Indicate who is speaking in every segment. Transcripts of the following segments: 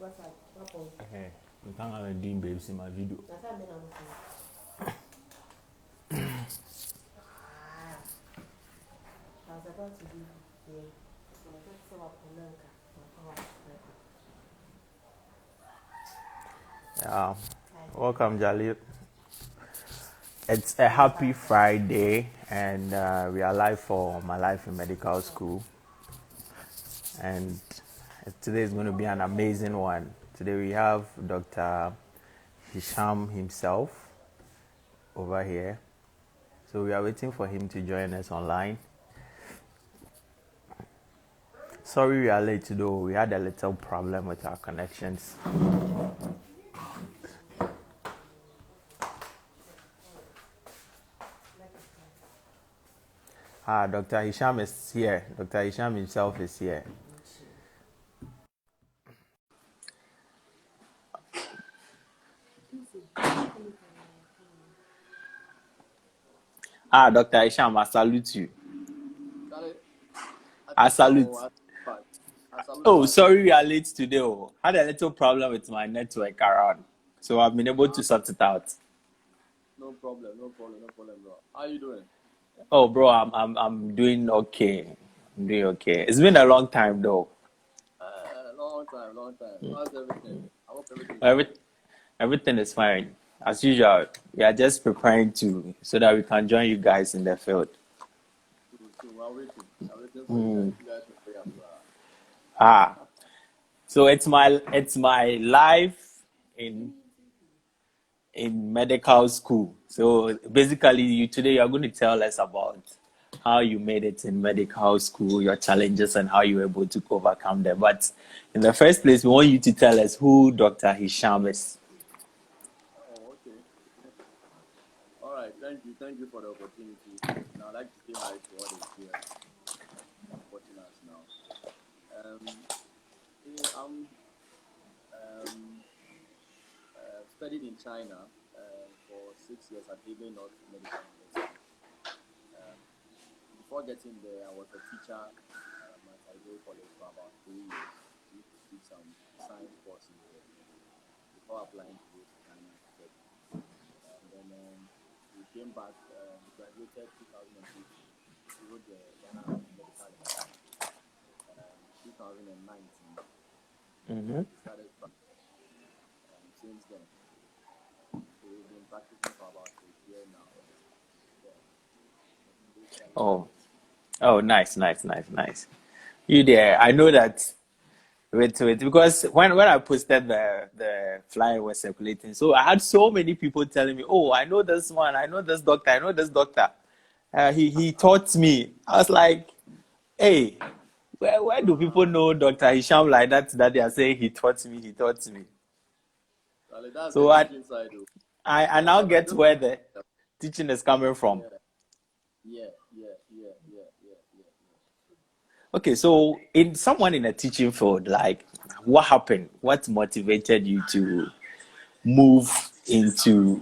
Speaker 1: Okay, you can't have a dean babes in my video.
Speaker 2: I was about to leave here.
Speaker 1: Yeah, welcome, Jalil. It's a happy Friday, and we are live for my life in medical school. And today is going to be an amazing one. Today we have Dr. HISHAM himself over here. So we are waiting for him to join us online. Sorry we are late though. We had a little problem with our connections. Dr. HISHAM is here. Dr. HISHAM himself is here. Dr. HISHAM, I salute you. I salute. Oh, sorry we are late today. Had a little problem with my network around. So I've been able to sort it out.
Speaker 3: No problem, bro. How are you doing?
Speaker 1: Oh, bro, I'm doing okay. I'm doing okay. It's been a long time though.
Speaker 3: Long time. How's everything? I hope everything is
Speaker 1: Everything is fine. As usual, we are just preparing so that we can join you guys in the field.
Speaker 3: I'm waiting for you guys to pray as well.
Speaker 1: So it's my life in medical school. So basically, today you're going to tell us about how you made it in medical school, your challenges, and how you were able to overcome them. But in the first place, we want you to tell us who Dr. HISHAM is.
Speaker 3: Oh, okay. All right, thank you for the opportunity. Now I'd like to say hi to all the here watching us now. I'm studied in China for 6 years at Hebei North Medical University. Before getting there, I was a teacher at Hebei College for about 3 years. I used to teach some science courses there before applying to go to China to study. And then we came back, graduated 2008. We wrote the Ghana Medical Exam. 2019. We started since then. So we've been practicing for about a year now.
Speaker 1: Oh, nice. You there? I know that. Wait, because when I posted the flyer was circulating, so I had so many people telling me, "Oh, I know this one, I know this doctor, I know this doctor." He taught me. I was like, "Hey, where do people know Dr. HISHAM like that? That they are saying he taught me, he taught me."
Speaker 3: That's
Speaker 1: So
Speaker 3: the teaching side.
Speaker 1: I now get where the teaching is coming from.
Speaker 3: Yeah.
Speaker 1: Okay, so in someone in a teaching field, like, what happened? What motivated you to move into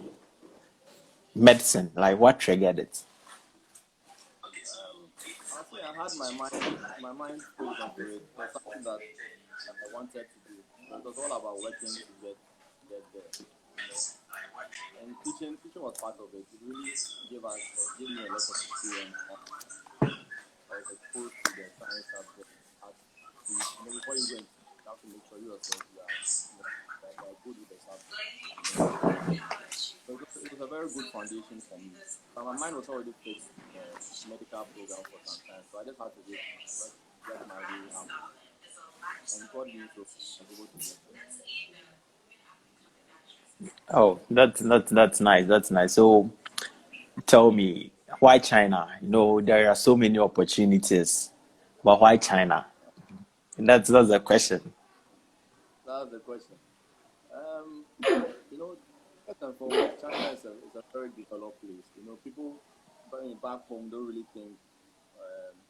Speaker 1: medicine? Like, what triggered it?
Speaker 3: I'll say I had my mind focused onto it. It was something that I wanted to do. So it was all about working to get there. And teaching was part of it. It really gave me a lot of experience. I was exposed to the science subject. Before you go into it, you have to make sure you yourself are good with the subject. So it was a very good foundation for me. But my mind was already fixed in the medical program for some time, so I just had to get my way out. And God being so, I was able to get there.
Speaker 1: Oh, that's nice. That's nice. So, tell me, why China? There are so many opportunities, but why China? That's the question.
Speaker 3: That's the question. First and foremost, China is a very developed place. People back home don't really think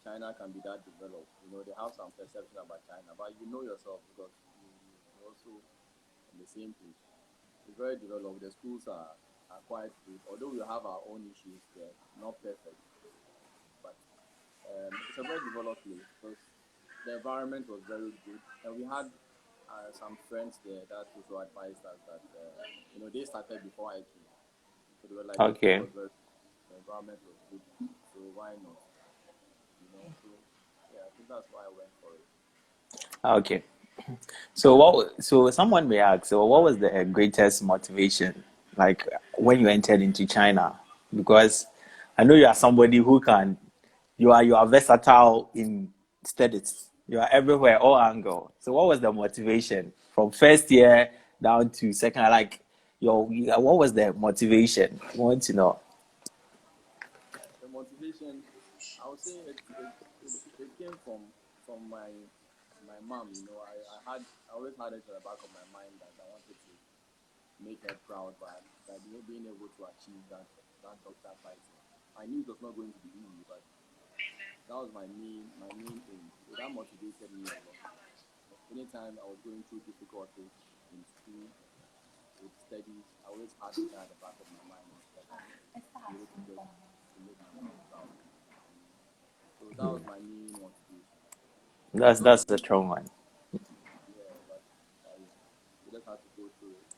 Speaker 3: China can be that developed. They have some perception about China, but yourself because you're also in the same place. It's very developed. The schools are quite good. Although we have our own issues, they're not perfect. But it's a very developed place because the environment was very good. And we had some friends there that also advised us that they started before I came, so they were like the food
Speaker 1: Okay.
Speaker 3: was very, the environment was good, so why not? So yeah, I think that's why I went for it.
Speaker 1: Okay. So what? So someone may ask, so what was the greatest motivation, like when you entered into China? Because I know you are somebody who can, you are versatile in studies. You are everywhere, all angle. So what was the motivation from first year down to second? Like what was the motivation? I want to know.
Speaker 3: The motivation, I would say it came from my mom. I always had it at the back of my mind that I wanted to make her proud by being able to achieve that doctor title. I knew it was not going to be easy, but that was my main aim. So that motivated me a lot. Anytime I was going through difficulties in school with studies, I always had it at the back of my mind that I need to be able to get to make my mom proud. So that was my main motivation. It was not
Speaker 1: That's
Speaker 3: the
Speaker 1: the
Speaker 3: easy,
Speaker 1: strong one.
Speaker 3: yeah, but yeah, we just had to go through it.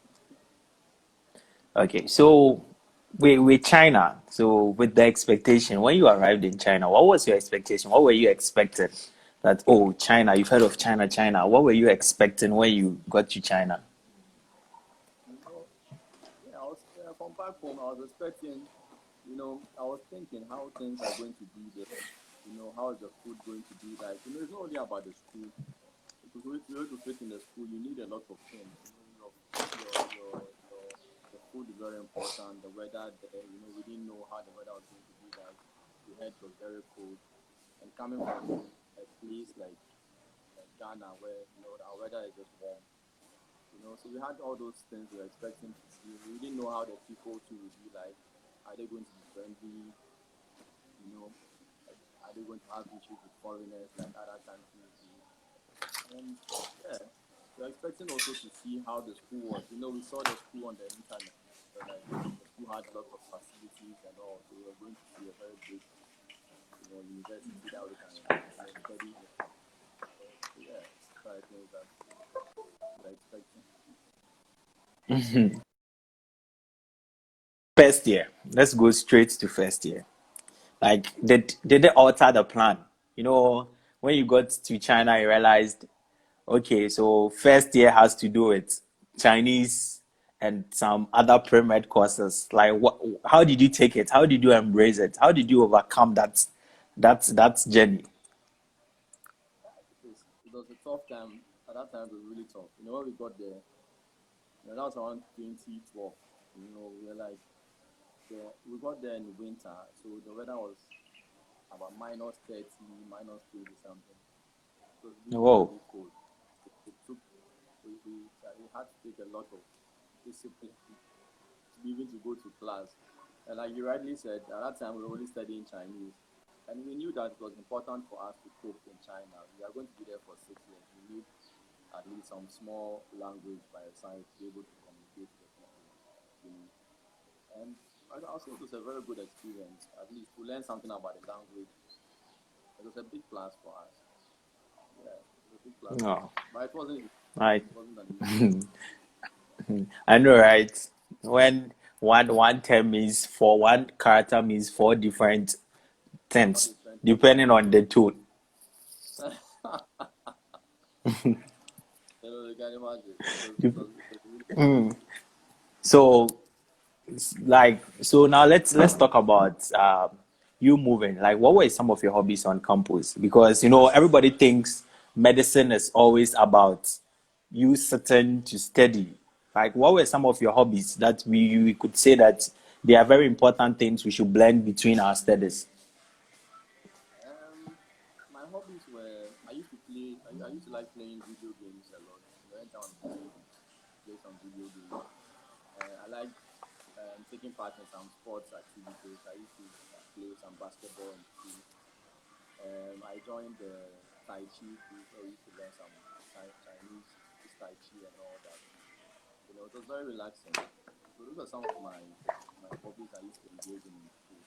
Speaker 1: Okay, so with China, so with the expectation, when you arrived in China, what was your expectation? What were you expecting? That, oh, China, you've heard of China, China. What were you expecting when you got to China?
Speaker 3: You know, yeah, from back home. I was expecting, I was thinking how things are going to be there. How is the food going to be like? It's not only about the school. Because to fit in the school, you need a lot of things. Your the food is very important. The weather there, we didn't know how the weather was going to be like. We heard it was very cold, and coming from a place like Ghana, where our weather is just warm. So we had all those things we were expecting to see. We didn't know how the people too would be like. Are they going to be friendly? You know, are they going to have issues with foreigners like other countries do? And yeah, we're expecting also to see how the school was. We saw the school on the internet. So like the school had lots of facilities and all. So we were going to see a very big, university that we can, study in. So yeah, so I think that we're expecting.
Speaker 1: First year. Let's go straight to first year. Like, did they alter the plan? You know, when you got to China, you realized, okay, so first year has to do with Chinese and some other pre-med courses. Like, what? How did you take it? How did you embrace it? How did you overcome that journey?
Speaker 3: It was a tough time. At that time, it was really tough. When we got there, that was around 2012. We were like, we got there in the winter, so the weather was about minus 30, minus 20 something. It was really,
Speaker 1: Whoa.
Speaker 3: really cold. It took, we had to take a lot of discipline to be able to go to class. And like you rightly said, at that time we were only studying Chinese. And we knew that it was important for us to cope in China. We are going to be there for 6 years. We need at least some small language by your side to be able to communicate with the people. You know. And I think it was a very good experience, at least to learn something about the language. It was a big plus for us. Yeah, it was a big plus for us.
Speaker 1: No.
Speaker 3: But it wasn't easy.
Speaker 1: Right.
Speaker 3: It wasn't an easy journey.
Speaker 1: I know, right? When one term means for one character means four different
Speaker 3: All
Speaker 1: things,
Speaker 3: different things.
Speaker 1: depending on the tone.
Speaker 3: You can imagine. It was really tough.
Speaker 1: So so now let's talk about you moving. Like, what were some of your hobbies on campus? Because everybody thinks medicine is always about you sitting to study. Like, what were some of your hobbies that we could say that they are very important things we should blend between our studies?
Speaker 3: My hobbies were I used to play. I used to like playing video games a lot. Anytime I'm free, play some video games. I like taking part in some sports activities. I used to play some basketball in school. I joined the Tai Chi group where we used to learn some Chinese Tai Chi and all that. It was very relaxing. So those are some of my hobbies I used to engage in school.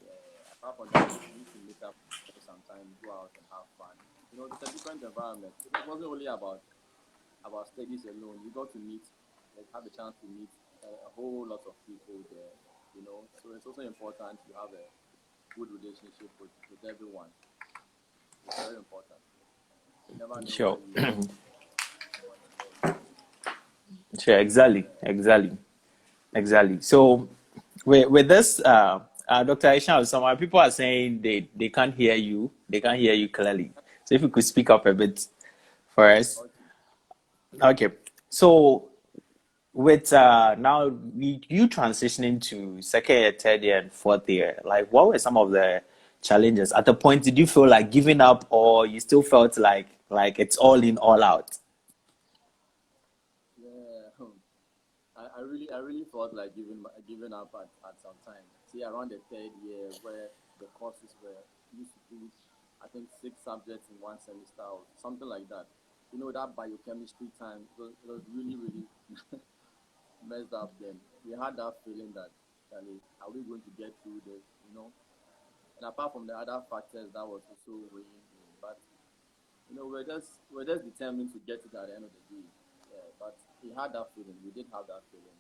Speaker 3: Yeah, apart from that, we used to meet up sometimes, go out and have fun. It's a different environment. It wasn't only about about studies alone. You got to meet, like, have a chance to meet a whole lot of people there, you know. So it's also important to have a good relationship with everyone. It's very important. You never know
Speaker 1: Sure.
Speaker 3: where you meet someone and then
Speaker 1: Sure, exactly, exactly, exactly. So, with this, Dr. Aisha, some people are saying they can't hear you. They can't hear you clearly. So, if you could speak up a bit for us.
Speaker 3: okay.
Speaker 1: Okay. So, with now you transitioning to second year, third year, and fourth year, like what were some of the challenges? At the point, did you feel like giving up, or you still felt like it's all in, all out?
Speaker 3: Yeah. I really thought like giving up at some time. See, around the third year where the courses were used to do, I think 6 subjects in one semester or something like that. You know, that biochemistry time it was really, really messed up then. We had that feeling that, Charlie, are we going to get through this? You know? And apart from the other factors that was also weighing in. But you know, we're just determined to get it at the end of the day. Yeah, but we had that feeling. We did have that feeling.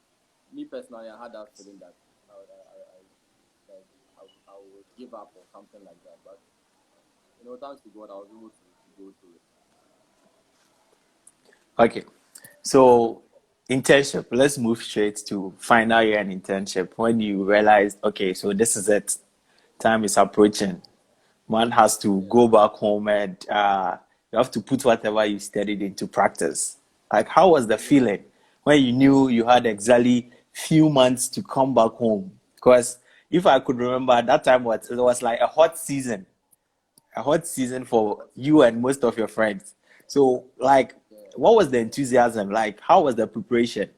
Speaker 3: Me personally, I had that feeling that like I would give up or something like that. But you know, thanks to God, I was able to go through it.
Speaker 1: Okay. So, internship, let's move straight to final year and internship. When you realized, okay, so this is it, time is approaching. One has to
Speaker 3: Yeah,
Speaker 1: go back home and you have to put whatever you studied into practice. Like, how was the
Speaker 3: yeah,
Speaker 1: feeling when you knew you had exactly few months to come back home? Because if I could remember, at that time it was like a hot season
Speaker 3: yeah.
Speaker 1: for
Speaker 3: What?
Speaker 1: you and most of your friends. So, like,
Speaker 3: Yeah.
Speaker 1: what was the enthusiasm like? How was the preparation?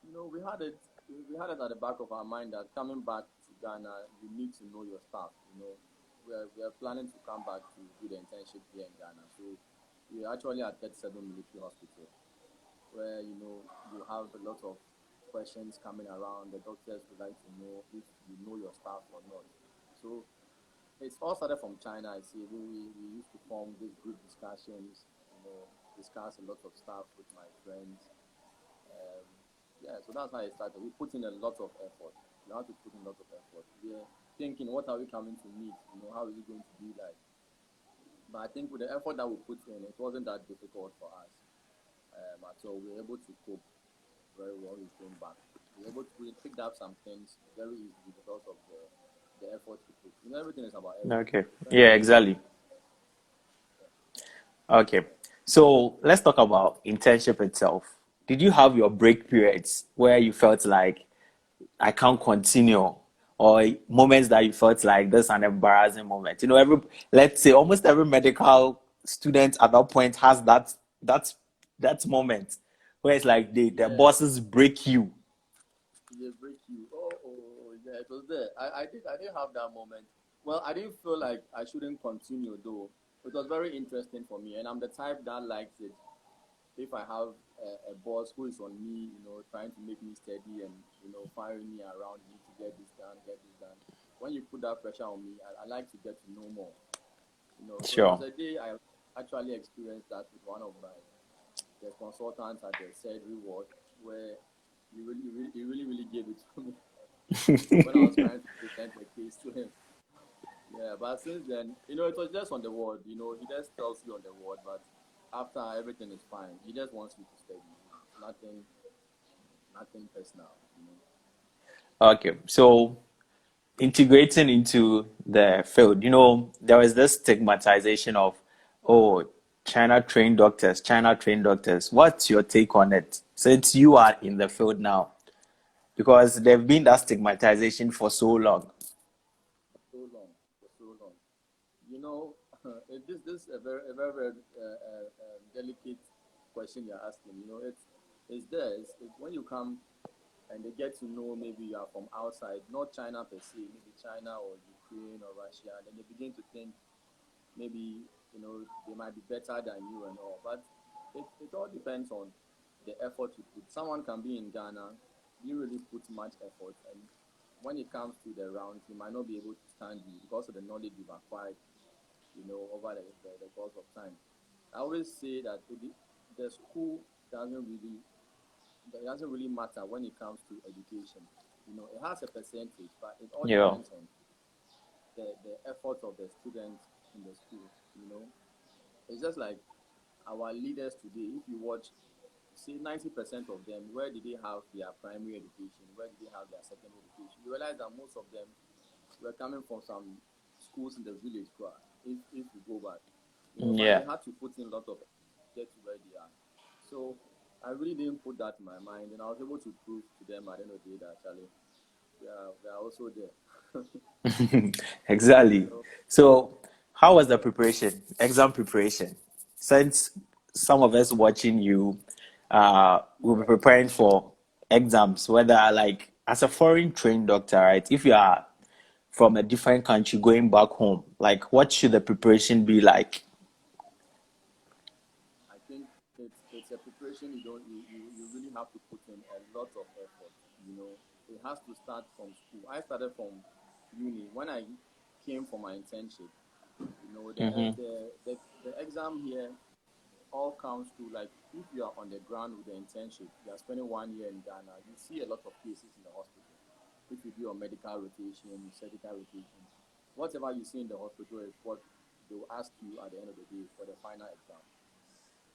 Speaker 3: You know, we had it at the back of our mind that coming back to Ghana, you need to know your staff. You know, we are planning to come back to do the internship here in Ghana. So we're actually at 37 Military Hospital, where you know you have a lot of questions coming around. The doctors would like to know if you know your staff or not. So it's all started from China. I see. We used to form these group discussions. You know, discuss a lot of stuff with my friends. Um, yeah, so that's how it started. We put in a lot of effort. We had to put in a lot of effort. We're thinking, what are we coming to meet? You know, how is it going to be like? But I think with the effort that we put in, it wasn't that difficult for us at all. We were able to cope very well. We came back. We picked up some things very easily because of the effort we put. You know, everything is about effort.
Speaker 1: Okay.
Speaker 3: When
Speaker 1: Yeah,
Speaker 3: you put in,
Speaker 1: exactly. Okay. So let's talk about internship itself. Did you have your break periods where you felt like I can't continue, or moments that you felt like this is an embarrassing moment? You know, let's say almost every medical student at that point has that that moment where it's like the
Speaker 3: yeah,
Speaker 1: bosses break you.
Speaker 3: they break you. Yeah, it was there. I didn't have that moment. Well, I didn't feel like I shouldn't continue though. It was very interesting for me, and I'm the type that likes it. If I have a boss who is on me, you know, trying to make me steady and you know firing me around, need to get this done. When you put that pressure on me, I like to get to know more. You know, so it was
Speaker 1: Sure.
Speaker 3: a day I actually experienced that with one of my the consultants at the surgery ward, where he really gave it to me when I was trying to present the case to him. Yeah, but since then, you know, it was just on the ward. You know, he just tells you on the ward, but after everything is fine, he just wants you to study. Nothing, nothing personal. You know.
Speaker 1: Okay. So integrating into the field, you know, there was this stigmatization of, oh, China trained doctors. What's your take on it? Since you are in the field now, because there've been that stigmatization for so long.
Speaker 3: For so long, for so long. You know, this is a very delicate question you're asking. You know, it's there. It's when you come and they get to know maybe you are from outside, not China per se, maybe China or Ukraine or Russia, and then they begin to think maybe you know they might be better than you and all. But it all depends on the effort you put. Someone can be in Ghana, you really put much effort, and when it comes to the rounds, he might not be able to stand you because of the knowledge you've acquired, you know, over the course of time. I always say that the school doesn't really it doesn't really matter when it comes to education. It has a percentage, but it all
Speaker 1: Yeah.
Speaker 3: depends on the effort of the students in the school. You know, it's just like our leaders today. If you watch, say 90% of them, where did they have their primary education? Where did they have their secondary education? You realize that most of them were coming from some schools in the village, if you go back. But they
Speaker 1: Yeah.
Speaker 3: had to put in a lot of effort to get to where they are. So I really didn't put that in my mind, and I was able to prove to them at the end of the day that Charlie, we are also there.
Speaker 1: Exactly.
Speaker 3: So
Speaker 1: So, how was the
Speaker 3: yeah,
Speaker 1: preparation, exam preparation? Since some of us watching you will be
Speaker 3: yeah,
Speaker 1: preparing for exams, whether like as a foreign trained doctor, right? If you are from a different country going back home, like what should the preparation be like?
Speaker 3: I think it's a preparation you really have to put in a lot of effort. You know, it has to start from school. I started from uni when I came for my internship.
Speaker 1: Mm-hmm.
Speaker 3: The exam here all comes to, like, if you are on the ground with the internship, you are spending 1 year in Ghana, you see a lot of cases in the hospital. If you do your medical rotation, surgical rotation, whatever you see in the hospital is what they will ask you at the end of the day for the final exam.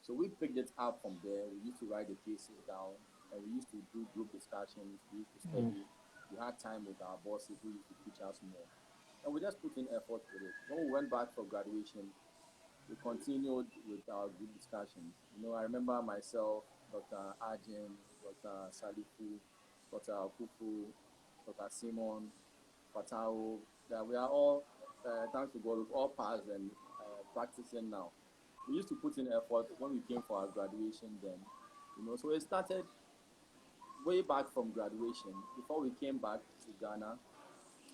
Speaker 3: So we picked it up from there. We used to write the cases down, and we used to do group discussions. We used to study. We had time with our bosses who used to teach us more, and we just put in effort with it. When we went back for graduation, we continued with our group discussions. I remember myself, Dr. Ajin, Dr. Salifu, Dr. Akufu, Dr. Simon, Fatao, that we are all, thanks to God, we've all passed and practicing now. We used to put in effort when we came for our graduation then. So it started way back from graduation. Before we came back to Ghana,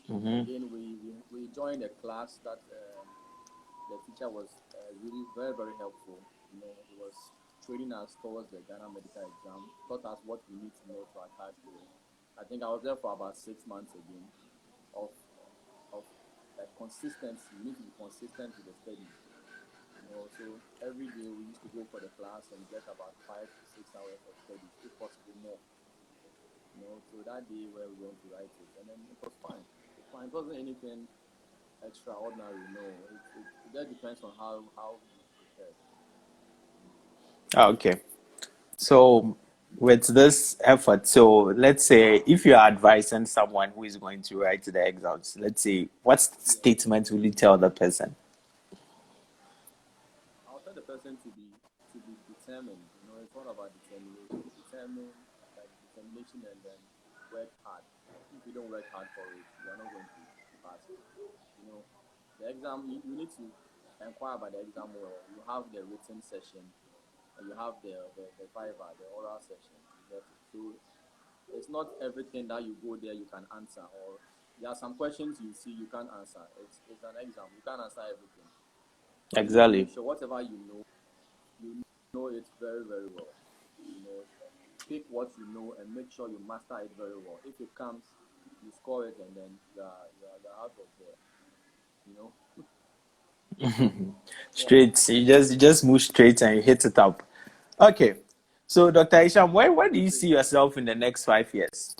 Speaker 1: Mm-hmm.
Speaker 3: again, we joined a class that the teacher was really very, very helpful. He was training us towards the Ghana medical exam, taught us what we need to know to attach to it. I think I was there for about 6 months again of of consistency. You need to be consistent with the studies. So every day we used to go for the class and get about 5 to 6 hours of studies, if possible more. So that day where we went to write it, and then it was fine. It was fine. It wasn't anything extraordinary. No, it just depends on how you prepare.
Speaker 1: Okay. So, with this effort, so let's say if you are advising someone who is going to write the exams, let's say, what
Speaker 3: Yeah,
Speaker 1: statement will you tell the person?
Speaker 3: I'll tell the person to be determined. It's all about determination. Determination, and then work hard. If you don't work hard for it, you are not going to pass it. You know, the exam, you need to inquire about the exam well. You have the written session, and you have the viva, the oral session. So it's not everything that you go there you can answer, or there are some questions you see you can't answer. It's an exam. You can't answer everything, but you need to make
Speaker 1: Exactly.
Speaker 3: sure whatever you know it very, very well. You know, pick what you know and make sure you master it very well. If it comes, you score it, and then you're out of there. You know, yeah.
Speaker 1: Straight. You just move straight and you hit it up. Okay. So, Dr. Isham, where do you see yourself in the next 5 years?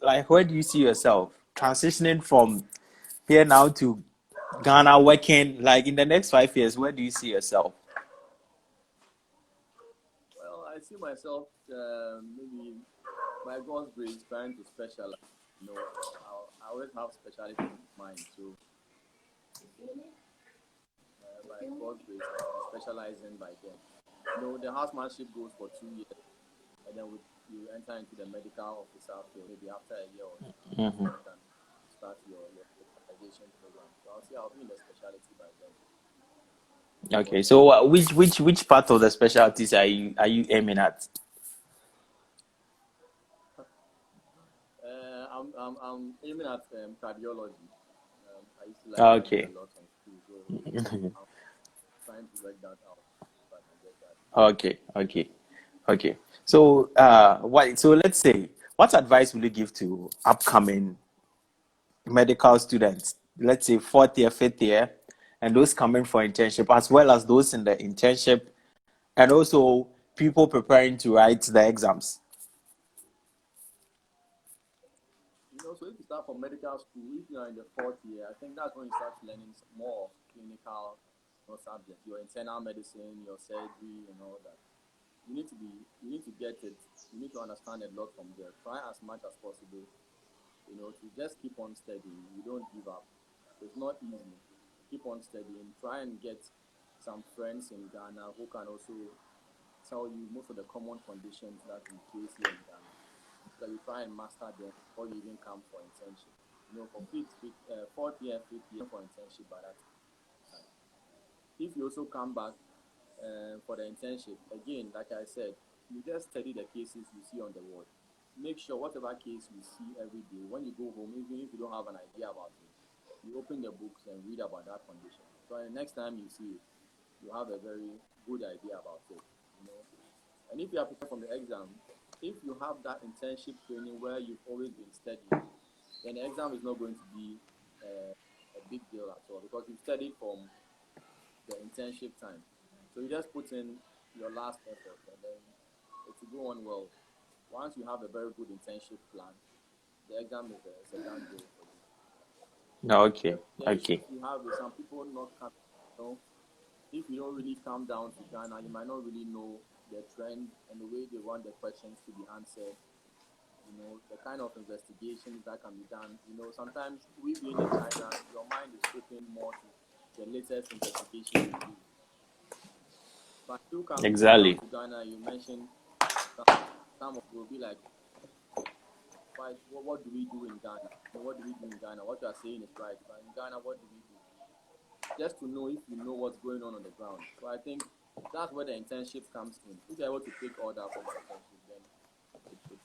Speaker 1: Like, where do you see yourself transitioning from here now to Ghana working? Like, in the next 5 years, where do you see yourself?
Speaker 3: Well, I see myself, maybe by God's grace trying to specialize. I always have specialty in mind. So by God's grace, I should be specializing by then. The housemanship goes for 2 years, and then you enter into the medical officer field. Maybe after a year or two,
Speaker 1: Hmm.
Speaker 3: you can start your specialization program. So I'll be in the specialty by then. But
Speaker 1: Okay. So, which part of the specialties are you aiming at?
Speaker 3: I'm aiming at cardiology. I used to like cardio
Speaker 1: Okay.
Speaker 3: a lot on school, so I'm trying to work that out if I can get that.
Speaker 1: Okay. Okay. Okay. So, what? So, let's say, what advice will you give to upcoming medical students? Let's say fourth year, fifth year, and those coming for internship, as well as those in the internship, and also people preparing to write the exams?
Speaker 3: So if you start from medical school, if you are in the fourth year, I think that's when you start learning more clinical subjects, your internal medicine, your surgery, and all that. You need to get it. You need to understand a lot from there. Try as much as possible, to just keep on studying. You don't give up. It's not easy. Keep on studying. Try and get some friends in Ghana who can also tell you most of the common conditions that we face here in Ghana. So you try and master them before you even come for internship. For fourth year, fifth year for internship by that time. If you also come back for the internship, again, like I said, you just study the cases you see on the ward. Make sure whatever case you see every day, when you go home, even if you don't have an idea about it, you open the books and read about that condition. So the next time you see it, you have a very good idea about it. And if you are prepared from the exam, if you have that internship training where you've always been studying, then the exam is not going to be a big deal at all because you studied from the internship time. So you just put in your last effort and then it will go on well. Once you have a very good internship plan, the exam is a done deal for you.
Speaker 1: No, okay,
Speaker 3: The issues
Speaker 1: okay.
Speaker 3: we have is some people not coming. If you don't really come down to Ghana, you might not really know the trend and the way they want the questions to be answered. The kind of investigations that can be done. Sometimes we being in China, your mind is open more to the latest investigation you do. But you come
Speaker 1: Exactly.
Speaker 3: to Ghana, you mentioned some of will be like, what do we do in Ghana? What do we do in Ghana? What you are saying is right, but in Ghana, what do we do? Just to know if you know what's going on the ground. So I think that's where the internship comes in. If you're able to take all that from the internship, then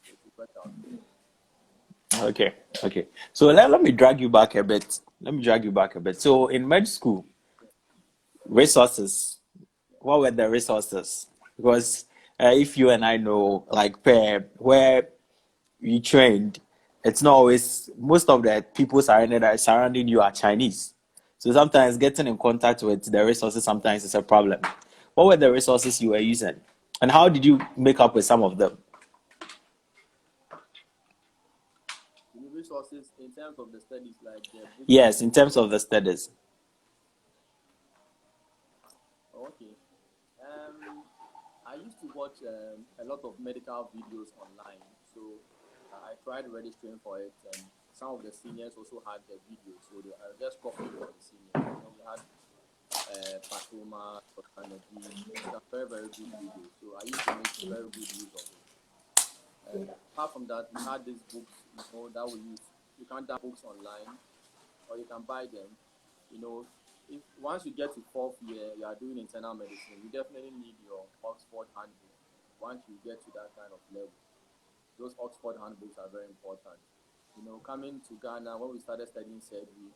Speaker 3: it will work out.
Speaker 1: Okay, okay. So let me drag you back a bit. Let me drag you back a bit. So in med school, resources, what were the resources? Because if you and I know, like, where you trained, it's not always, most of the people surrounding you are Chinese. So sometimes getting in contact with the resources sometimes is a problem. What were the resources you were using? And how did you make up with some of them?
Speaker 3: Resources in terms of the studies, like the books you
Speaker 1: Yes, in
Speaker 3: use,
Speaker 1: terms
Speaker 3: or
Speaker 1: of the studies.
Speaker 3: okay. I used to watch a lot of medical videos online, so I tried registering for it, and some of the seniors also had the videos, so I just copied from the seniors. We had Patoma, kind of some very very good videos, so I used to make very good use of it. Apart from that, we had these books, that we use. You can download books online, or you can buy them. You know, if once you get to fourth year, you are doing internal medicine, you definitely need your Oxford handbook. Once you get to that kind of level, those Oxford handbooks are very important. Coming to Ghana, when we started studying surgery,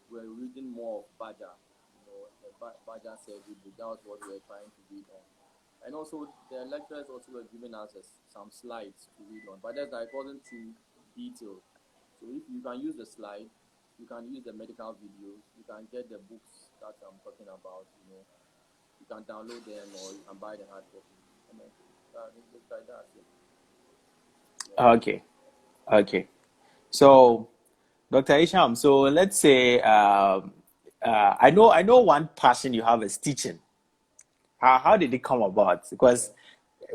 Speaker 3: we were reading more of Baja, the Baja surgery book. That was what we were trying to read on. And also, the lecturers also were giving us some slides to read on, but that it wasn't too detailed. So if you can use the slide, you can use the medical videos, you can get the books that I'm talking about. You can download them or you can buy the hard copy. And then just like that. Yeah.
Speaker 1: Okay, okay. So, Dr. Isham, so let's say I know one passion you have is teaching. How did it come about? Because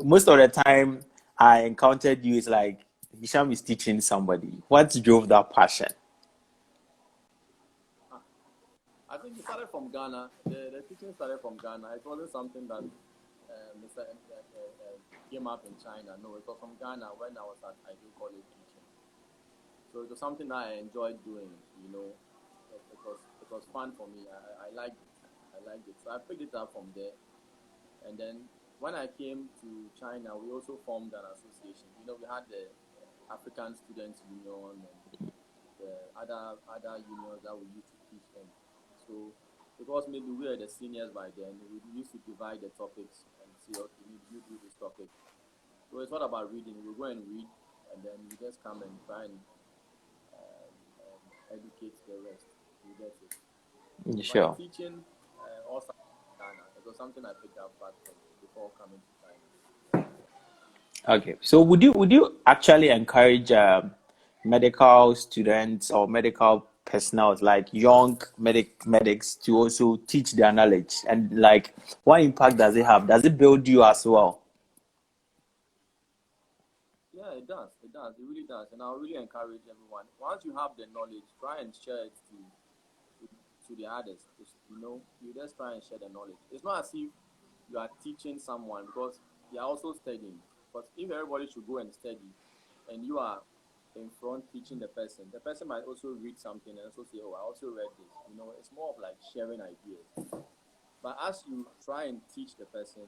Speaker 1: most of the time I encountered you, it's like Hisham is teaching somebody. What drove that passion?
Speaker 3: Ah, I think it started from Ghana. The teaching started from Ghana. It wasn't something that came up in China. No, it was from Ghana when I was at Ideal College teaching. So it was something that I enjoyed doing. It was fun for me. I liked it. I liked it. So I picked it up from there. And then when I came to China, we also formed an association. We had the African Students Union and the other unions that we used to teach in. So because maybe we were the seniors by then, we used to divide the topics and see, okay, you do this topic. So it's not about reading. We go and read, and then we just come and try and educate the rest. You get it. But
Speaker 1: Sure.
Speaker 3: teaching all started in Ghana. It was something I picked up back home before coming to China.
Speaker 1: Okay. So would you actually encourage medical students or medical personnel like young medics to also teach their knowledge, and like what impact does it have? Does it build you as well?
Speaker 3: Yeah, it does. It does. It really does. And I really encourage everyone. Once you have the knowledge, try and share it to the others. You just try and share the knowledge. It's not as if you are teaching someone because they are also studying. But if everybody should go and study, and you are in front teaching the person might also read something and also say, "Oh, I also read this." It's more of like sharing ideas. But as you try and teach the person,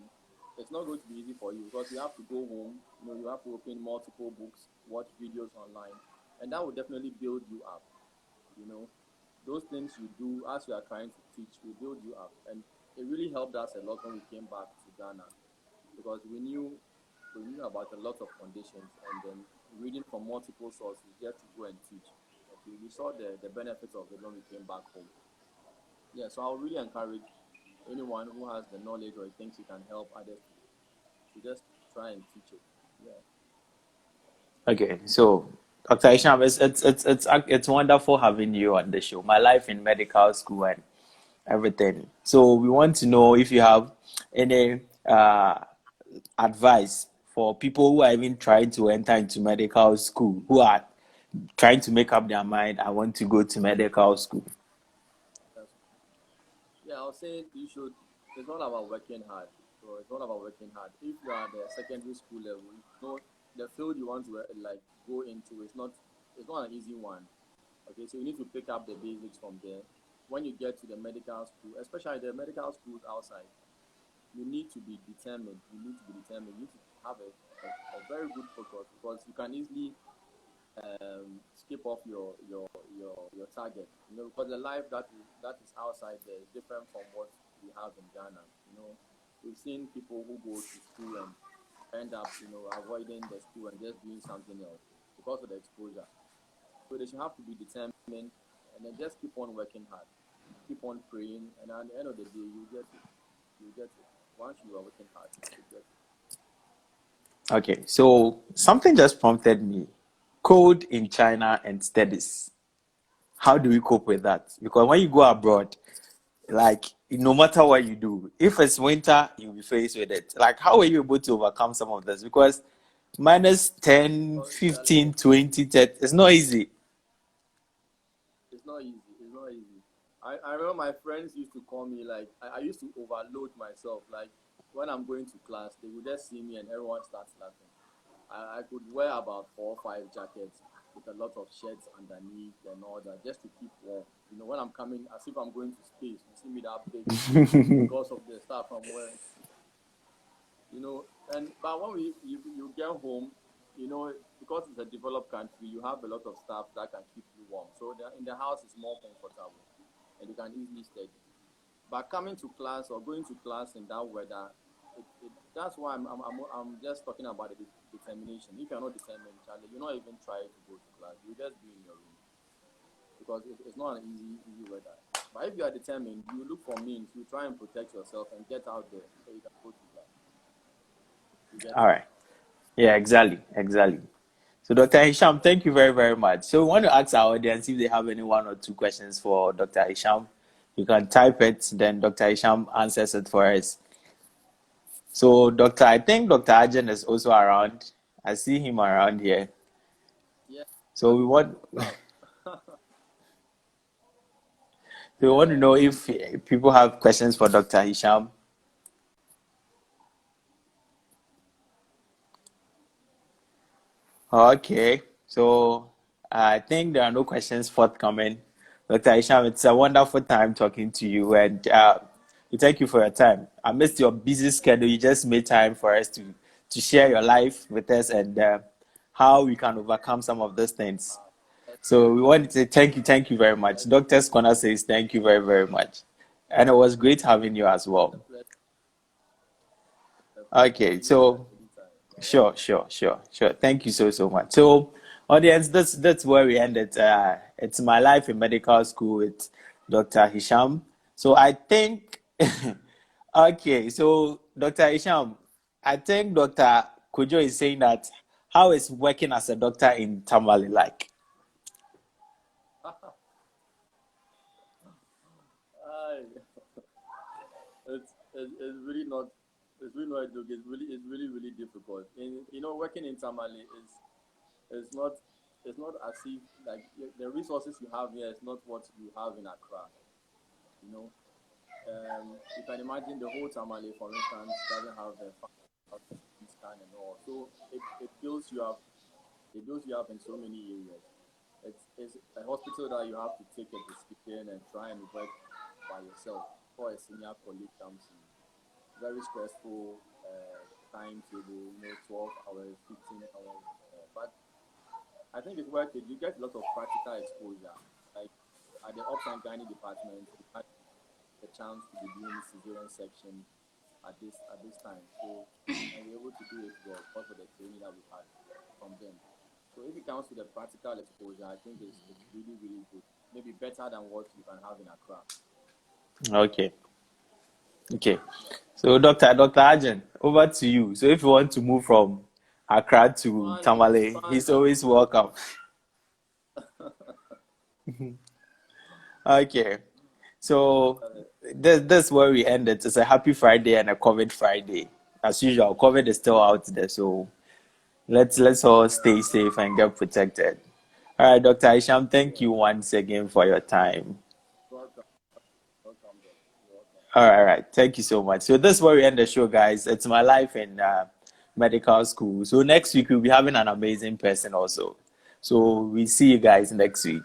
Speaker 3: it's not going to be easy for you because you have to go home. You have to open multiple books, watch videos online, and that will definitely build you up. You know, those things you do as you are trying to teach will build you up, and it really helped us a lot when we came back to Ghana because we knew about a lot of conditions, and then reading from multiple sources just to go and teach. Okay, we saw the benefits of it when we came back home. Yeah, so I would really encourage anyone who has the knowledge or thinks he can help others to just try and teach it. Yeah,
Speaker 1: Okay, so Dr. Isham, it's wonderful having you on the show. My life in medical school and everything. So we want to know if you have any advice for people who are even trying to enter into medical school, who are trying to make up their mind, I want to go to medical school.
Speaker 3: that's, yeah. I'll say you should. It's all about working hard. So it's all about working hard. If you are at the secondary school level, the field you want to like go into it's not an easy one. Okay, so you need to pick up the basics from there. When you get to the medical school, especially the medical schools outside, you need to be determined. You need to be determined. You need to have a very good focus because you can easily skip off your target. Because the life that is outside there is different from what we have in Ghana. We've seen people who go to school and end up, avoiding the school and just doing something else because of the exposure. So they should have to be determined and then just keep on working hard, keep on praying, and at the end of the day, you get it. You get it. Once you are working hard, you get it.
Speaker 1: Okay, so something just prompted me. Code in China and studies. How do we cope with that? Because when you go abroad, like no matter what you do, if it's winter, you'll be faced with it. Like, how are you able to overcome some of this? Because minus 10,
Speaker 3: Because we are living
Speaker 1: 15, 20, 30, it's not easy.
Speaker 3: It's not easy. It's not easy. I remember my friends used to call me like I used to overload myself. Like when I'm going to class, they would just see me and everyone starts laughing. I could wear about 4 or 5 jackets with a lot of shirts underneath and all that just to keep warm. When I'm coming, as if I'm going to space, you see me that big because of the stuff I'm wearing. And but when you get home, because it's a developed country, you have a lot of stuff that can keep you warm. So in the house is more comfortable, and you can easily study. But coming to class or going to class in that weather, that's why I'm just talking about the determination. If you're not determined, Charlie, you're not even trying to go to class. You just be in your room because it's not an easy weather. But if you are determined, you look for means. You try and protect yourself and get out there so you can go to class. You get
Speaker 1: All
Speaker 3: it.
Speaker 1: right. Yeah, exactly. Exactly. So, Dr. Hisham, thank you very, very much. So, we want to ask our audience if they have any one or two questions for Dr. Hisham. You can type it, then Dr. Hisham answers it for us. So, I think Dr. Arjun is also around. I see him around here.
Speaker 3: Yeah,
Speaker 1: So, we want,
Speaker 3: stuff.
Speaker 1: we want to
Speaker 3: Yeah,
Speaker 1: know if people have questions for Dr. Hisham. Okay, so I think there are no questions forthcoming. Dr. Isham, it's a wonderful time talking to you, and we thank you for your time. I missed your busy schedule. You just made time for us to share your life with us and how we can overcome some of those things.
Speaker 3: yes,
Speaker 1: So we want to say thank you very much.
Speaker 3: yes,
Speaker 1: Doctor's Corner says thank you very, very much. And it was great having you as
Speaker 3: it's
Speaker 1: well.
Speaker 3: a pleasure.
Speaker 1: Okay,
Speaker 3: Anytime,
Speaker 1: so
Speaker 3: anytime. You're
Speaker 1: sure,
Speaker 3: welcome.
Speaker 1: sure, sure, sure. Thank you so much. So, audience, that's where we ended. It's my life in medical school. Dr. Hisham. So I think, okay, so Dr. Hisham, I think Dr. Kojo is saying that how is working as a doctor in Tamale like?
Speaker 3: It's really not. It's really not a joke. It's really difficult. Working in Tamale is not. It's not as if like the resources you have here is not what you have in Accra. You know, you can imagine the whole Tamale, for instance, doesn't have the scan and all. So it feels you have in so many areas. It's a hospital that you have to take a decision and try and work by yourself before a senior colleague comes in. Very stressful timetable, 12 hours, 15 hours. But I think it's worth it. You get a lot of practical exposure. Like at the ops and gynae department, you had the chance to be doing cesarean section at this time. So and we're able to do it well because of the training that we had from them. So if it comes to the practical exposure, I think it's really, really good. Maybe better than what you can have in Accra.
Speaker 1: Okay, okay. So Dr. Arjun, over to you. So if you want to move from Accra to Tamale, he's always welcome. Okay. So this is where we end it. It's a happy Friday and a COVID Friday. As usual, COVID is still out there, so let's all stay safe and get protected. All right, Dr. Isham, thank you once again for your time.
Speaker 3: Welcome, welcome, bro. You're welcome.
Speaker 1: All right. Thank you so much. So this is where we end the show, guys. It's my life in medical school. So next week we'll be having an amazing person also. So we see you guys next week.